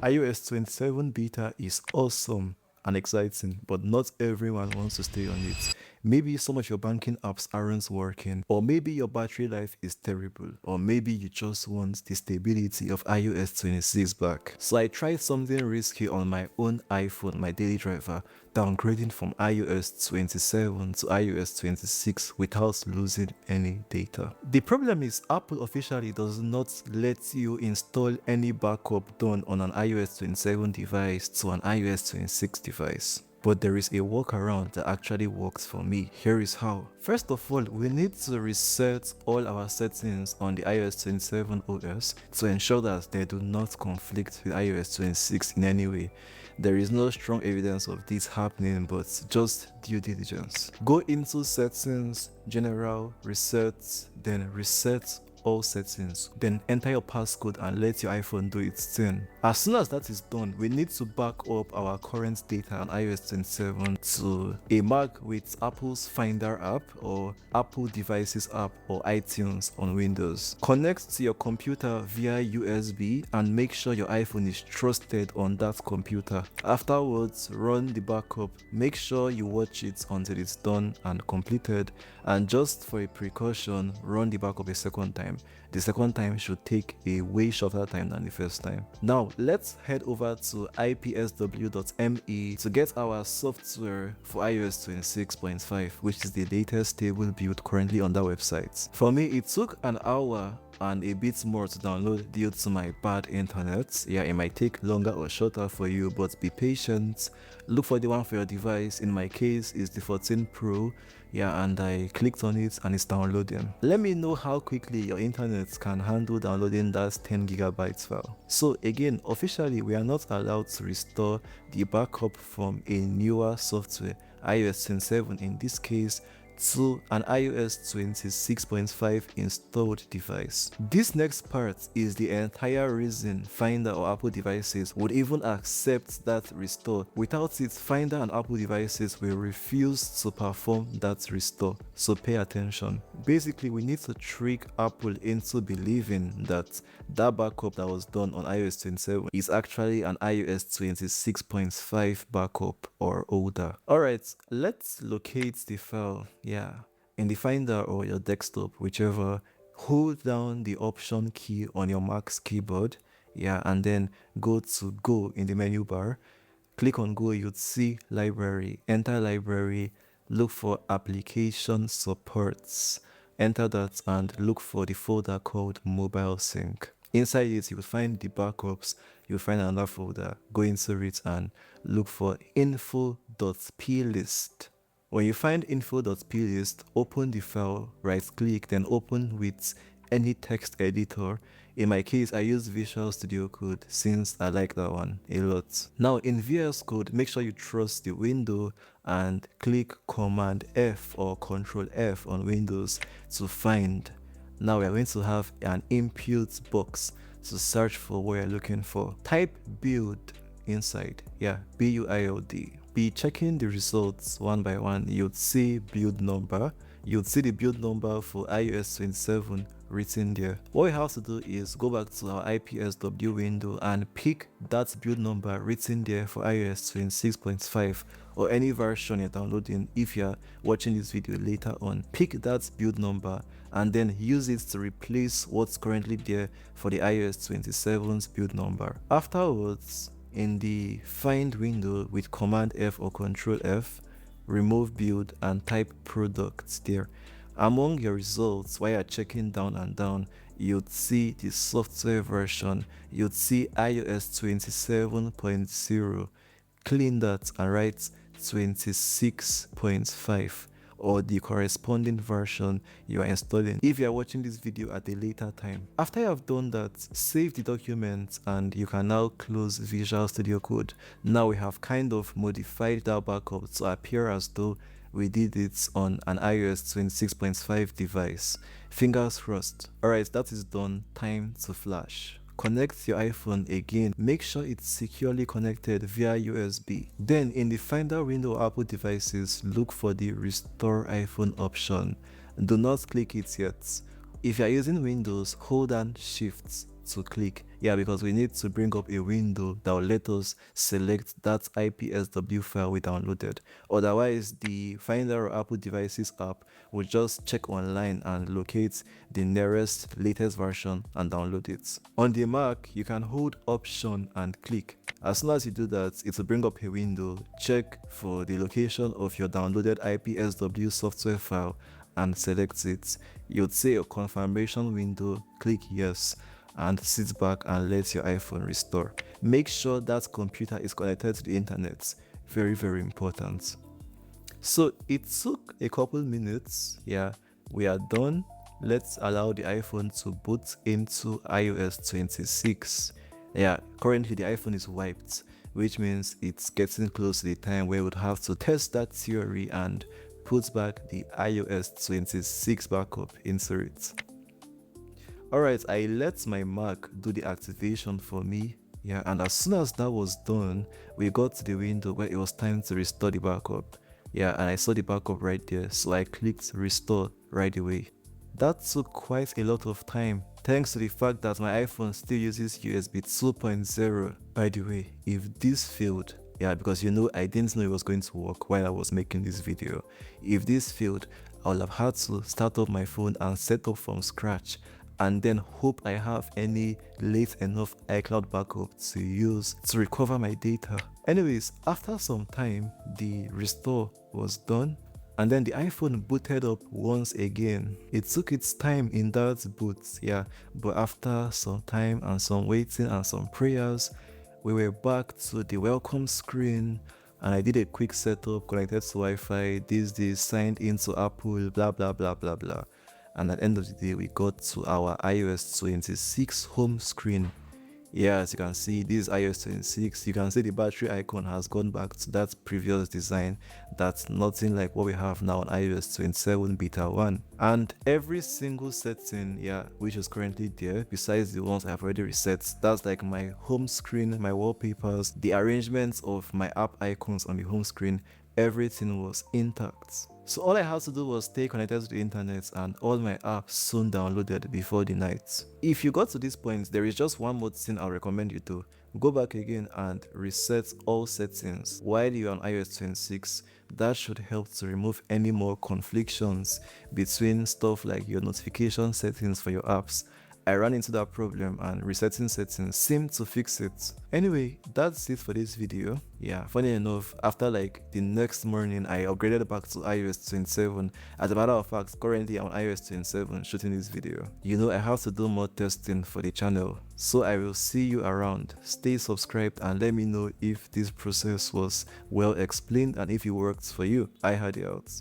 iOS 27 beta is awesome and exciting, but not everyone wants to stay on it. Maybe some of your banking apps aren't working, or maybe your battery life is terrible, or maybe you just want the stability of iOS 26 back. So I tried something risky on my own iPhone, my daily driver, downgrading from iOS 27 to iOS 26 without losing any data. The problem is Apple officially does not let you install any backup done on an iOS 27 device to an iOS 26 device. But there is a workaround that actually works for me. Here is how. First of all, we need to reset all our settings on the iOS 27 OS to ensure that they do not conflict with iOS 26 in any way. There is no strong evidence of this happening, but just due diligence. Go into settings, general, reset, then reset all settings, then enter your passcode and let your iPhone do its thing. As soon as that is done, we need to back up our current data on iOS 27 to a Mac with Apple's Finder app or Apple Devices app or iTunes on Windows. Connect to your computer via USB and make sure your iPhone is trusted on that computer. Afterwards, run the backup. Make sure you watch it until it's done and completed, and just for a precaution, run the backup a second time. The second time should take a way shorter time than the first time. Now let's head over to IPSW.me to get our software for iOS 26.5, which is the latest stable build currently on that website. For me, it took an hour and a bit more to download due to my bad internet. Yeah, it might take longer or shorter for you, but be patient. Look for the one for your device. In my case, it's the 14 Pro. Yeah, and I clicked on it and it's downloading. Let me know how quickly your internet can handle downloading that 10 gigabytes file. So again, officially we are not allowed to restore the backup from a newer software, iOS 27 in this case, to an iOS 26.5 installed device. This next part is the entire reason Finder or Apple devices would even accept that restore. Without it, Finder and Apple devices will refuse to perform that restore. So pay attention. Basically, we need to trick Apple into believing that that backup that was done on iOS 27 is actually an iOS 26.5 backup or older. Alright, let's locate the file. Yeah, in the Finder or your desktop, whichever, hold down the Option key on your Mac's keyboard. Yeah, and then go to Go in the menu bar. Click on Go, you'd see Library. Enter Library, look for Application Supports. Enter that and look for the folder called Mobile Sync. Inside it, you will find the backups. You'll find another folder. Go into it and look for info.plist. When you find info.plist, open the file, right click, then open with any text editor. In my case, I use Visual Studio Code since I like that one a lot. Now in VS Code, make sure you trust the window and click Command F or Control F on Windows to find. Now we are going to have an input box to search for what you're looking for. Type build inside, yeah, BUILD. Be checking the results one by one. You'd see build number. You'd see the build number for iOS 27 written there. What we have to do is go back to our IPSW window and pick that build number written there for iOS 26.5 or any version you're downloading. If you're watching this video later on, pick that build number and then use it to replace what's currently there for the iOS 27's build number. Afterwards, in the Find window with Command F or Control F, remove build and type products there. Among your results, while you're checking down and down, you'd see the software version. You'd see iOS 27.0. Clean that and write 26.5 or the corresponding version you are installing if you are watching this video at a later time. After you have done that, save the document and you can now close Visual Studio Code. Now we have kind of modified that backup to appear as though we did it on an iOS 26.5 device. Fingers crossed. Alright, that is done. Time to flash. Connect your iPhone again. Make sure it's securely connected via USB. Then in the Finder window of Apple devices, look for the Restore iPhone option. Do not click it yet. If you are using Windows, hold down Shift to click. Yeah, because we need to bring up a window that will let us select that IPSW file we downloaded. Otherwise, the Find Our Apple Devices app will just check online and locate the nearest latest version and download it. On the Mac, you can hold Option and click. As soon as you do that, it will bring up a window, check for the location of your downloaded IPSW software file and select it. You'd see a confirmation window, click yes, and sit back and let your iPhone restore. Make sure that computer is connected to the internet. Very, very important. So it took a couple minutes. Yeah, we are done. Let's allow the iPhone to boot into iOS 26. Yeah, currently the iPhone is wiped, which means it's getting close to the time where we would have to test that theory and put back the iOS 26 backup into it. Alright, I let my Mac do the activation for me. Yeah, and as soon as that was done, we got to the window where it was time to restore the backup. Yeah, and I saw the backup right there, so I clicked restore right away. That took quite a lot of time, thanks to the fact that my iPhone still uses USB 2.0. By the way, if this failed, yeah, because you know I didn't know it was going to work while I was making this video. If this failed, I would have had to start up my phone and set up from scratch, and then hope I have any late enough iCloud backup to use to recover my data. Anyways, after some time, the restore was done, and then the iPhone booted up once again. It took its time in that boot, yeah, but after some time and some waiting and some prayers, we were back to the welcome screen, and I did a quick setup, connected to Wi-Fi, this, signed into Apple, blah, blah, blah, blah, blah. And at the end of the day, we got to our iOS 26 home screen. Yeah, as you can see, this is iOS 26. You can see the battery icon has gone back to that previous design. That's nothing like what we have now on iOS 27 beta 1. And every single setting, yeah, which is currently there, besides the ones I've already reset, that's like my home screen, my wallpapers, the arrangements of my app icons on the home screen, everything was intact. So all I had to do was stay connected to the internet, and all my apps soon downloaded before the night. If you got to this point, there is just one more thing I'll recommend you do. Go back again and reset all settings while you're on iOS 26. That should help to remove any more conflictions between stuff like your notification settings for your apps. I ran into that problem and resetting settings seemed to fix it. Anyway, that's it for this video. Yeah, funny enough, after like the next morning, I upgraded back to iOS 27. As a matter of fact, currently I'm on iOS 27 shooting this video. You know, I have to do more testing for the channel. So I will see you around. Stay subscribed and let me know if this process was well explained and if it worked for you. iHaadi out.